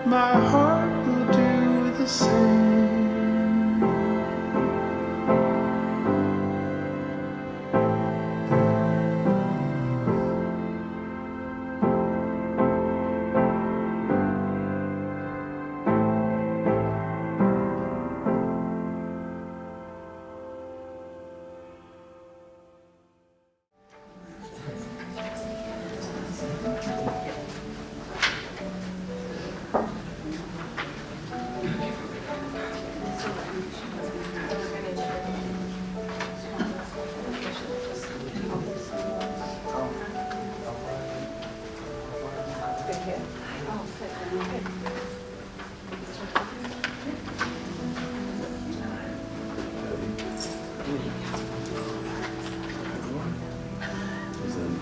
my heart will do the same.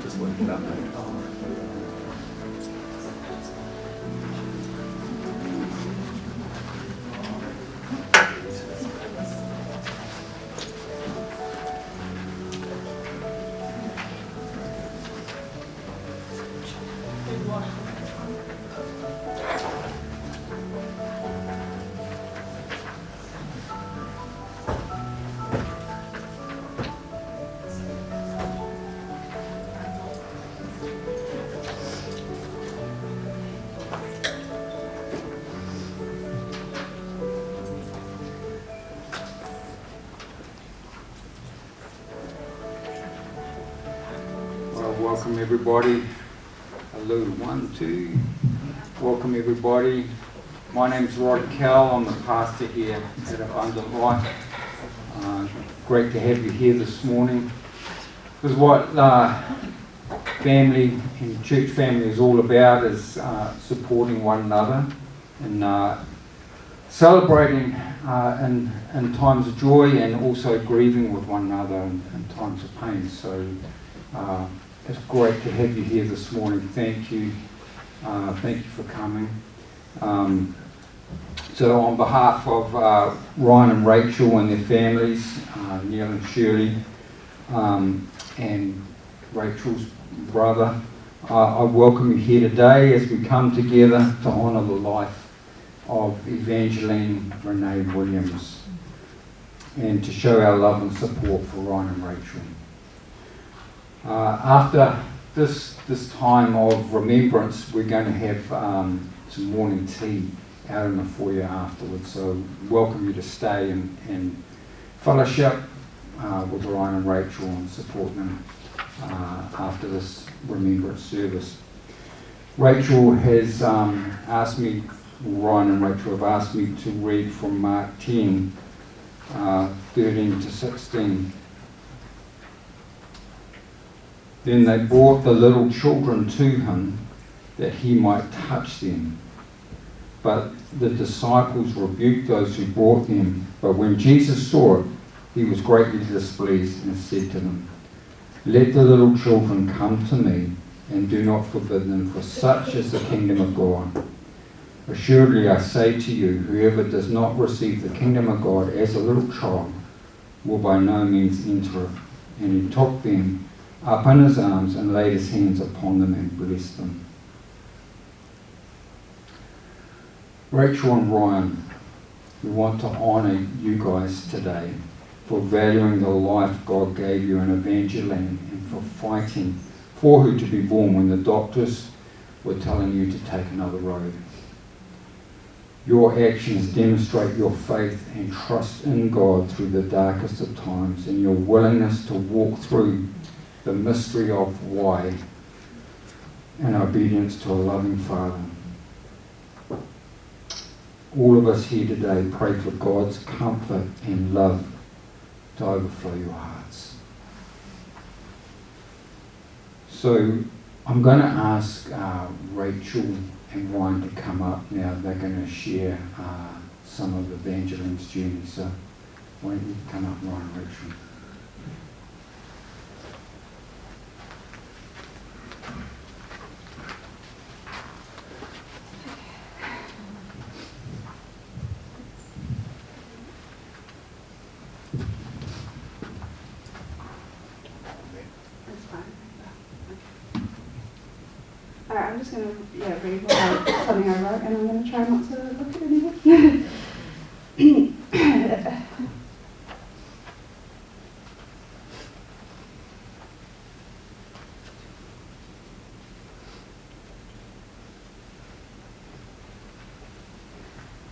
Just waking up, mate. Welcome everybody. Hello, 1, 2. Welcome everybody. My name's Rod Kell. I'm the pastor here at Abundant Life. Great to have you here this morning. Because what family and church family is all about is supporting one another and celebrating in times of joy and also grieving with one another in times of pain. So it's great to have you here this morning. Thank you. Thank you for coming. So on behalf of Ryan and Rachel and their families, Neil and Shirley, and Rachel's brother, I welcome you here today as we come together to honour the life of Evangeline Renee Williams and to show our love and support for Ryan and Rachel. After this time of remembrance, we're going to have some morning tea out in the foyer afterwards. So welcome you to stay and fellowship with Ryan and Rachel and support them after this remembrance service. Rachel has asked me, Ryan and Rachel have asked me to read from Mark 10, 13 to 16. Then they brought the little children to him that he might touch them. But the disciples rebuked those who brought them. But when Jesus saw it, he was greatly displeased and said to them, "Let the little children come to me, and do not forbid them, for such is the kingdom of God. Assuredly I say to you, whoever does not receive the kingdom of God as a little child will by no means enter it." And he took them up in his arms and laid his hands upon them and blessed them. Rachel and Ryan, we want to honour you guys today for valuing the life God gave you in Evangeline and for fighting for her to be born when the doctors were telling you to take another road. Your actions demonstrate your faith and trust in God through the darkest of times and your willingness to walk through the mystery of why and obedience to a loving Father. All of us here today pray for God's comfort and love to overflow your hearts. So I'm going to ask Rachel and Ryan to come up now. They're going to share some of Evangeline's journey. So why don't you come up, Ryan and Rachel? Alright, I'm just going to read something I wrote, and I'm going to try not to look at anything.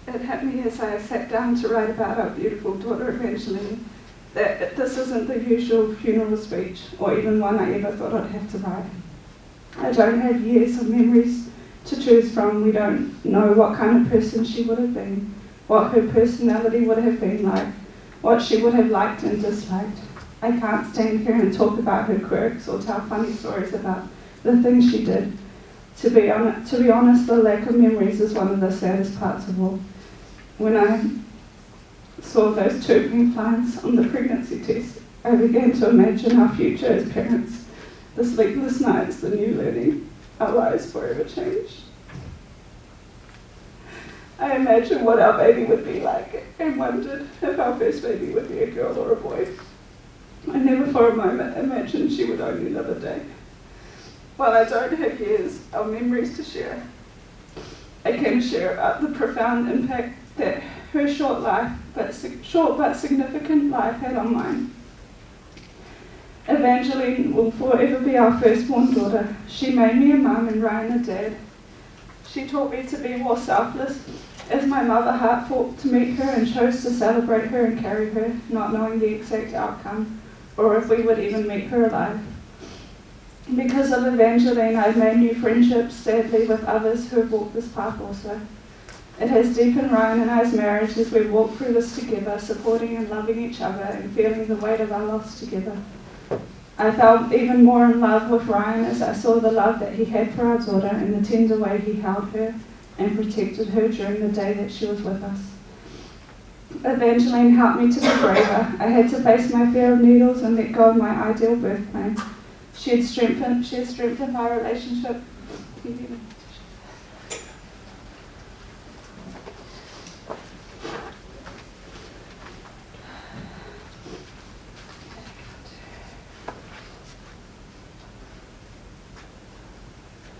It hit me as I sat down to write about our beautiful daughter Evangeline that this isn't the usual funeral speech, or even one I ever thought I'd have to write. I don't have years of memories to choose from. We don't know what kind of person she would have been, what her personality would have been like, what she would have liked and disliked. I can't stand here and talk about her quirks or tell funny stories about the things she did. To be honest, the lack of memories is one of the saddest parts of all. When I saw those 2 pink lines on the pregnancy test, I began to imagine our future as parents, the sleepless nights, the new learning, our lives forever changed. I imagined what our baby would be like and wondered if our first baby would be a girl or a boy. I never for a moment imagined she would only live a day. While I don't have years of memories to share, I can share the profound impact that her short but significant life had on mine. Evangeline will forever be our firstborn daughter. She made me a mum and Ryan a dad. She taught me to be more selfless as my mother heart fought to meet her and chose to celebrate her and carry her, not knowing the exact outcome or if we would even meet her alive. Because of Evangeline, I've made new friendships, sadly, with others who have walked this path also. It has deepened Ryan and I's marriage as we walk through this together, supporting and loving each other and feeling the weight of our loss together. I felt even more in love with Ryan as I saw the love that he had for our daughter and the tender way he held her and protected her during the day that she was with us. Evangeline helped me to be braver. I had to face my fear of needles and let go of my ideal birth plan. She had strengthened my relationship.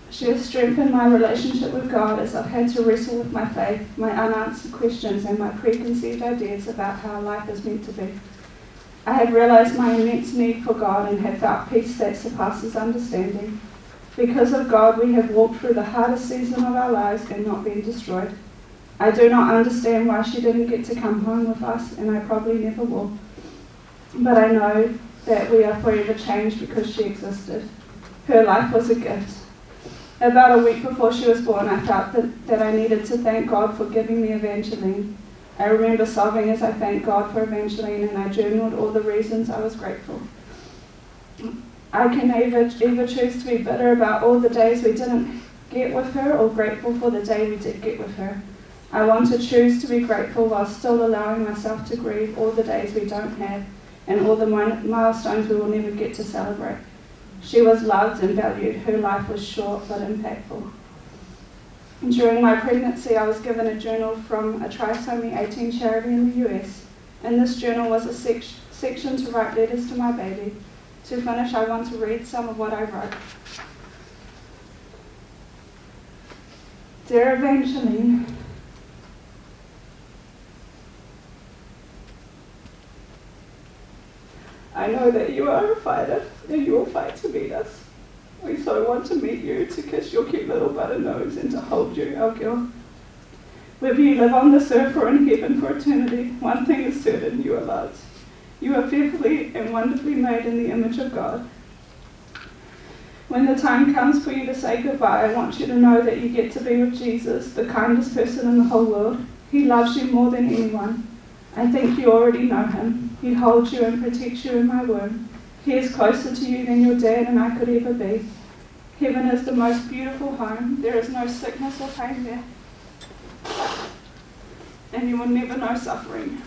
She has strengthened my relationship with God as I've had to wrestle with my faith, my unanswered questions, and my preconceived ideas about how life is meant to be. I have realized my immense need for God and have felt peace that surpasses understanding. Because of God, we have walked through the hardest season of our lives and not been destroyed. I do not understand why she didn't get to come home with us, and I probably never will. But I know that we are forever changed because she existed. Her life was a gift. About a week before she was born, I felt that I needed to thank God for giving me Evangeline. I remember sobbing as I thanked God for Evangeline, and I journaled all the reasons I was grateful. I can either choose to be bitter about all the days we didn't get with her or grateful for the day we did get with her. I want to choose to be grateful while still allowing myself to grieve all the days we don't have and all the milestones we will never get to celebrate. She was loved and valued. Her life was short but impactful. During my pregnancy, I was given a journal from a Trisomy 18 charity in the US. In this journal was a section to write letters to my baby. To finish, I want to read some of what I wrote. Dear Evangeline, I know that you are a fighter and you will fight to meet us. We so want to meet you, to kiss your cute little butter nose and to hold you, our girl. Whether you live on this earth or in heaven for eternity, one thing is certain, you are loved. You are fearfully and wonderfully made in the image of God. When the time comes for you to say goodbye, I want you to know that you get to be with Jesus, the kindest person in the whole world. He loves you more than anyone. I think you already know him. He holds you and protects you in my womb. He is closer to you than your dad and I could ever be. Heaven is the most beautiful home. There is no sickness or pain there. And you will never know suffering.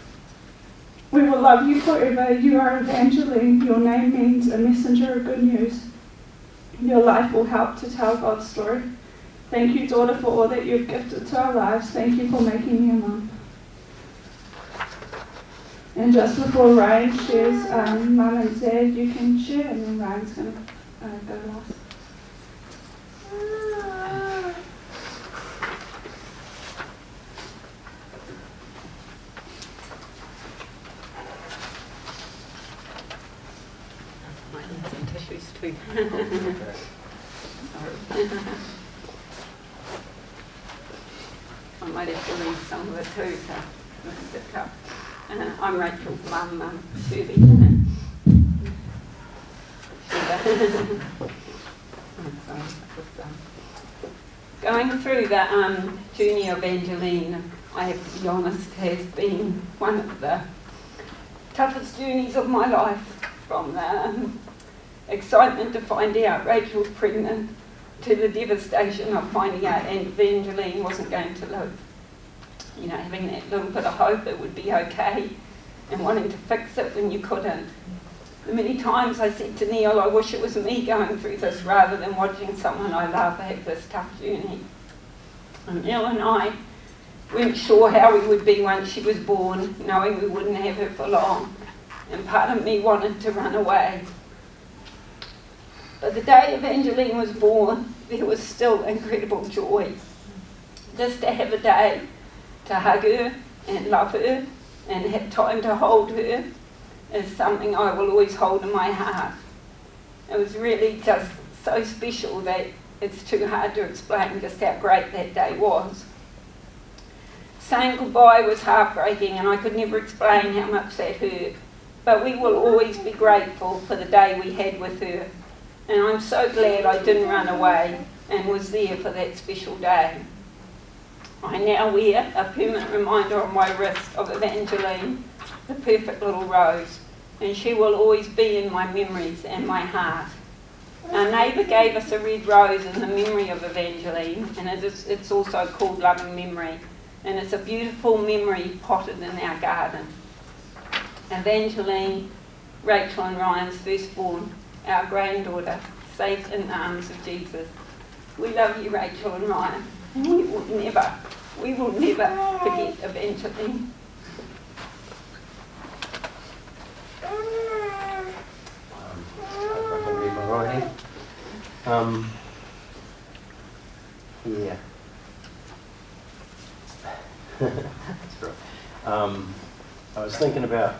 We will love you forever. You are Evangeline. Your name means a messenger of good news. Your life will help to tell God's story. Thank you, daughter, for all that you've gifted to our lives. Thank you for making me a mum. And just before Ryan shares, Mum and Dad, you can share, and then Ryan's going to go last. tissues too. Sorry. I might have to read some of it too, so it's a bit tough. I'm Rachel's mum, Susie. Going through the journey of Evangeline, I have to be honest, has been one of the toughest journeys of my life, from the excitement to find out Rachel's pregnant to the devastation of finding out Evangeline wasn't going to live. You know, having that little bit of hope it would be okay and wanting to fix it when you couldn't. The many times I said to Neil, I wish it was me going through this rather than watching someone I love have this tough journey. And Neil and I weren't sure how we would be once she was born, knowing we wouldn't have her for long. And part of me wanted to run away. But the day Evangeline was born, there was still incredible joy. Just to have a day to hug her and love her and have time to hold her is something I will always hold in my heart. It was really just so special that it's too hard to explain just how great that day was. Saying goodbye was heartbreaking, and I could never explain how much that hurt. But we will always be grateful for the day we had with her. And I'm so glad I didn't run away and was there for that special day. I now wear a permanent reminder on my wrist of Evangeline, the perfect little rose, and she will always be in my memories and my heart. Our neighbour gave us a red rose in the memory of Evangeline, and it's also called Loving Memory, and it's a beautiful memory potted in our garden. Evangeline, Rachel and Ryan's firstborn, our granddaughter, safe in the arms of Jesus. We love you, Rachel and Ryan, and we will never forget Evangeline. If I can read my writing. Yeah. That's right. I was thinking about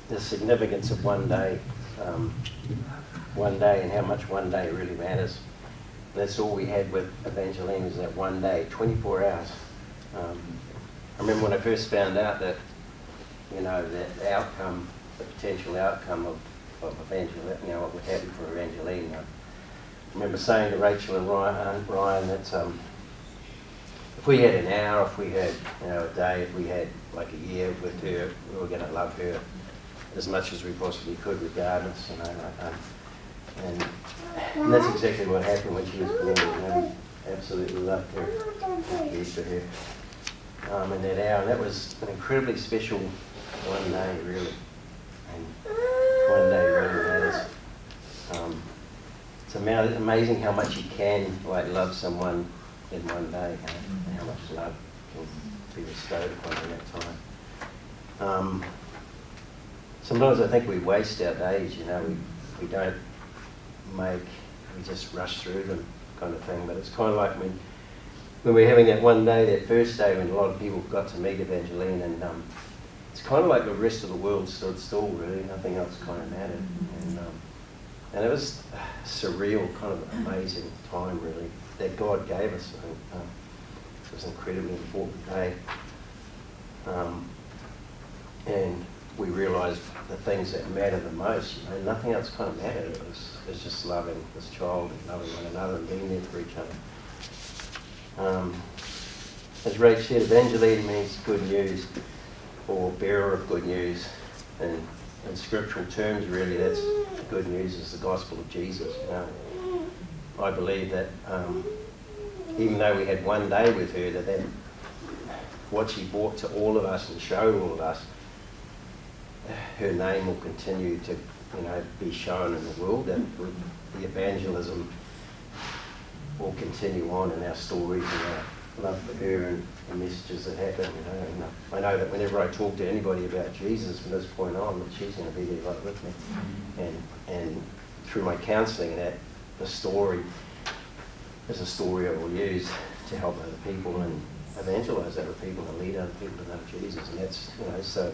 the significance of one day and how much one day really matters. That's all we had with Evangeline, was that one day, 24 hours. I remember when I first found out that, that outcome, the potential outcome of Evangeline, what would happen for Evangeline. I remember saying to Rachel and Ryan that if we had an hour, if we had a day, if we had like a year with her, we were going to love her as much as we possibly could, regardless. And that's exactly what happened when she was born. We absolutely loved her, cared for her in that hour. And that was an incredibly special one day, really. And one day really matters. It's amazing how much you can love someone in one day, and how much love can be bestowed upon you in that time. Sometimes I think we waste our days, we don't we just rush through them kind of thing. But it's kind of like when we're having that one day, that first day when a lot of people got to meet Evangeline, and it's kind of like the rest of the world stood still, really. Nothing else kind of mattered. And it was a surreal, kind of amazing time, really, that God gave us. I think it was an incredibly important day. And we realised the things that matter the most. Nothing else kind of mattered. It was just loving this child and loving one another and being there for each other. As Rach said, Evangeline means good news, or bearer of good news. And in scriptural terms, really, that's the good news is the gospel of Jesus. I believe that even though we had one day with her, that what she brought to all of us and showed all of us, her name will continue to, be shown in the world, that the evangelism will continue on in our stories and our love for her and the messages that happen. And I know that whenever I talk to anybody about Jesus from this point on, that she's going to be there right with me. And through my counselling, that the story is a story I will use to help other people and evangelise other people and lead other people to know Jesus. And that's, so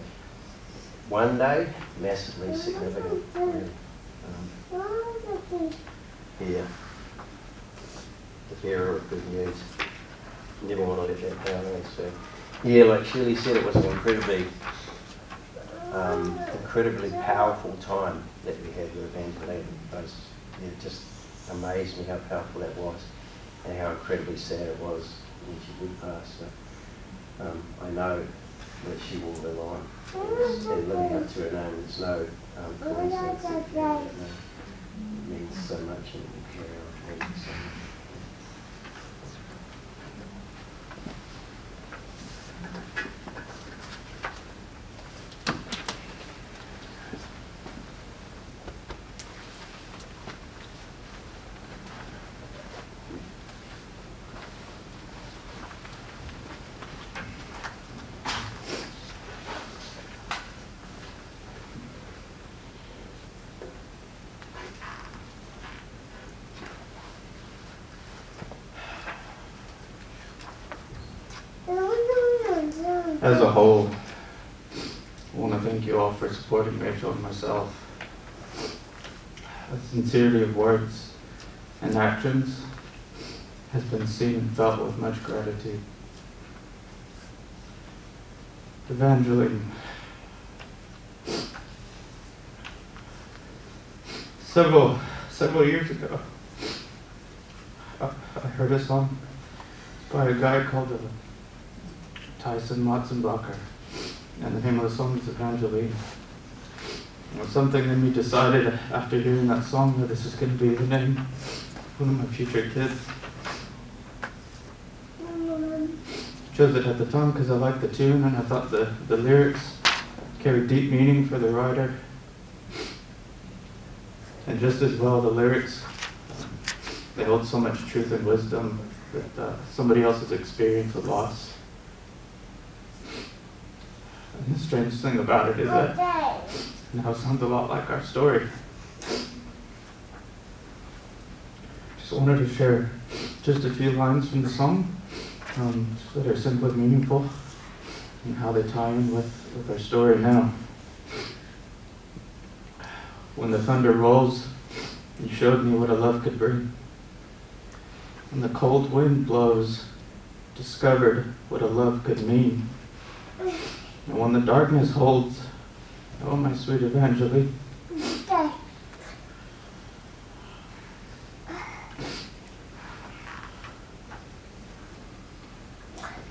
one day, massively significant. Really. hear the bearer of good news. Never want to let that down. So, yeah, like Shirley said, it was an incredibly powerful time that we had with Evangeline. It just amazed me how powerful that was and how incredibly sad it was when she did pass. So, I know that she will live on and living up to her name. There's no coincidence. It means so much and it will carry on meaning so much. As a whole, I want to thank you all for supporting Rachel and myself. The sincerity of words and actions has been seen and felt with much gratitude. Evangeline. Several years ago, I heard a song by a guy called Tyson Matzenbacher, and the name of the song is Evangeline. It was something in me decided after hearing that song that this is going to be the name of one of my future kids. I chose it at the time because I liked the tune and I thought the lyrics carried deep meaning for the writer. And just as well, the lyrics, they hold so much truth and wisdom that somebody else's experience of loss. And the strange thing about it is that it now sounds a lot like our story. Just wanted to share just a few lines from the song that are simply meaningful and how they tie in with our story now. When the thunder rolls, you showed me what a love could bring. When the cold wind blows, discovered what a love could mean. And when the darkness holds, oh my sweet Evangeline,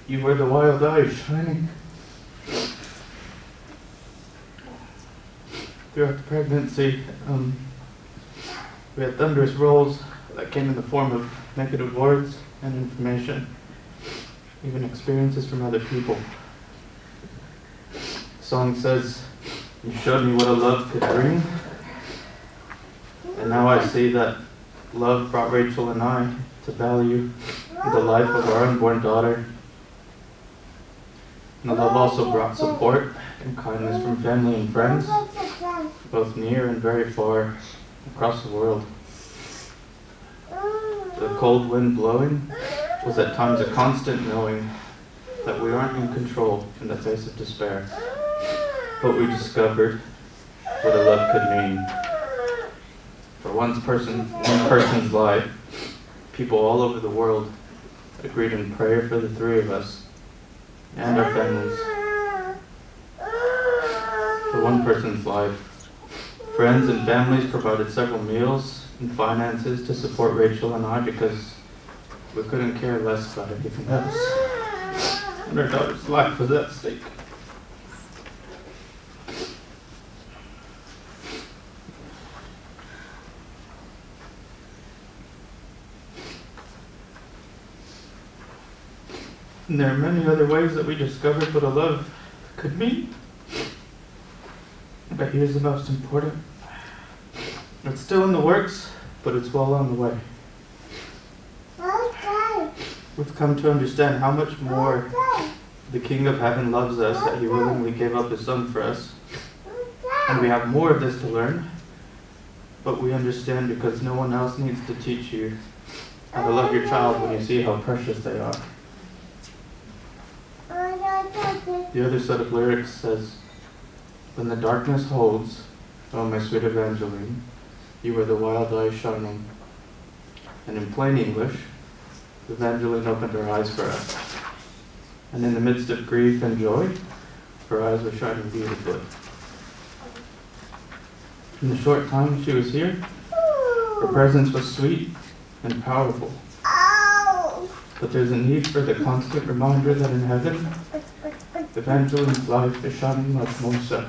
you were the wild eyes shining throughout the pregnancy. We had thunderous rolls that came in the form of negative words and information, even experiences from other people. The song says, you showed me what a love could bring, and now I see that love brought Rachel and I to value the life of our unborn daughter. And the love also brought support and kindness from family and friends, both near and very far across the world. The cold wind blowing was at times a constant knowing that we aren't in control in the face of despair, but we discovered what a love could mean. For one person's life, people all over the world agreed in prayer for the three of us and our families. For one person's life, friends and families provided several meals and finances to support Rachel and I because we couldn't care less about anything else. And our daughter's life was at stake. And there are many other ways that we discovered what a love could mean. But here's the most important. It's still in the works, but it's well on the way. We've come to understand how much more the King of Heaven loves us, that he willingly gave up his son for us. And we have more of this to learn, but we understand because no one else needs to teach you how to love your child when you see how precious they are. The other set of lyrics says, when the darkness holds, oh my sweet Evangeline, You were the wild eye shining. And in plain English, Evangeline opened her eyes for us. And in the midst of grief and joy, her eyes were shining beautifully. In the short time she was here, her presence was sweet and powerful. But there's a need for the constant reminder that in heaven, Evangeline's life is shining much more so.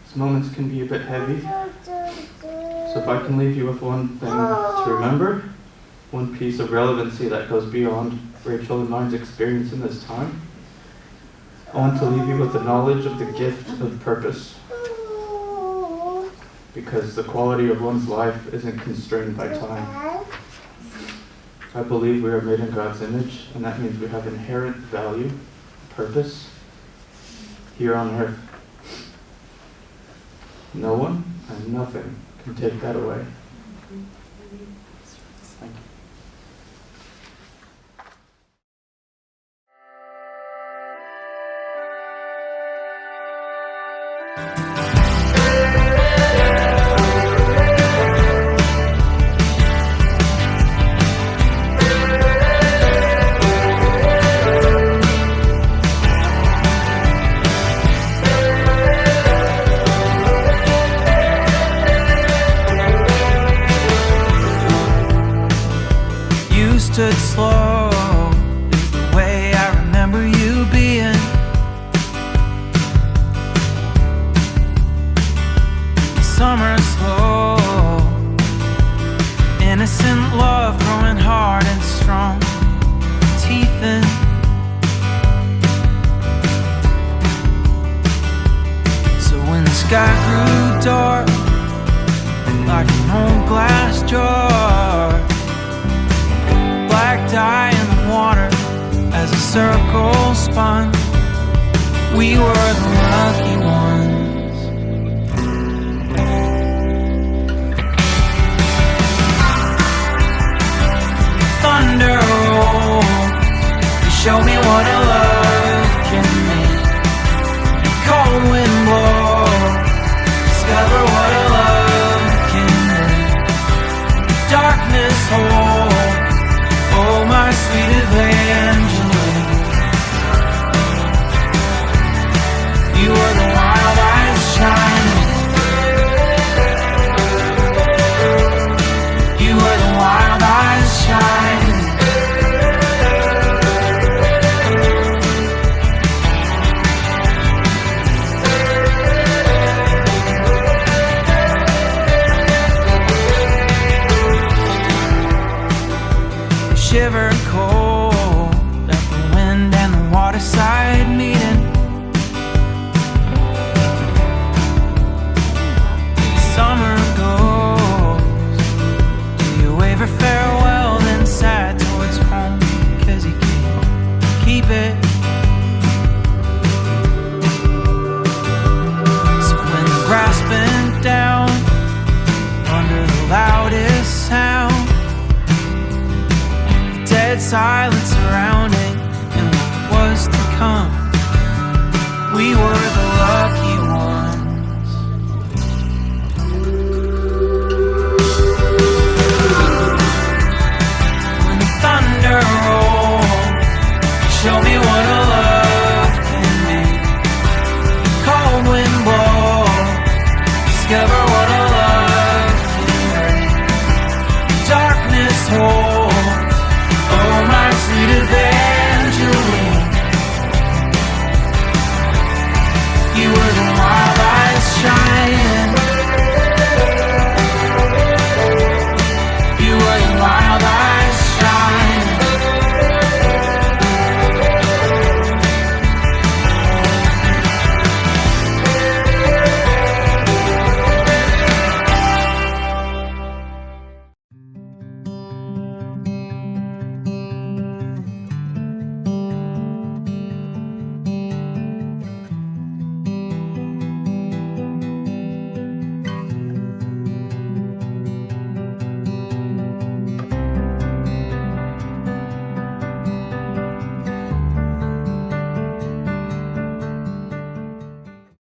These moments can be a bit heavy, so if I can leave you with one thing to remember, one piece of relevancy that goes beyond Rachel and mine's experience in this time, I want to leave you with the knowledge of the gift of purpose. Because the quality of one's life isn't constrained by time. I believe we are made in God's image, and that means we have inherent value, purpose, here on earth. No one and nothing can take that away. Thank you. Stood slow is the way I remember you being. Summer slow, innocent love growing hard and strong, teeth in. So when the sky grew dark, like an old glass jar, black dye in the water as a circle spun. We were the lucky ones. Thunder roll, you show me what a love can mean. Cold wind blow, discover what a love can be. Darkness hold, oh, my sweet Evangeline, you were the wild eyes shining. You were the wild eyes shining. Shiver cold at the wind and the waterside meeting. Summer goes, do you wave a farewell then sad towards home? 'Cause you can't keep it. So when the grass bent down under the loudest sound, dead silence surrounding and what was to come, we were the lucky ones. When the thunder rolled, show me what a love can be. Cold wind blow, discover what a love can bring. Darkness hold, oh, my sweet Evangeline, you were the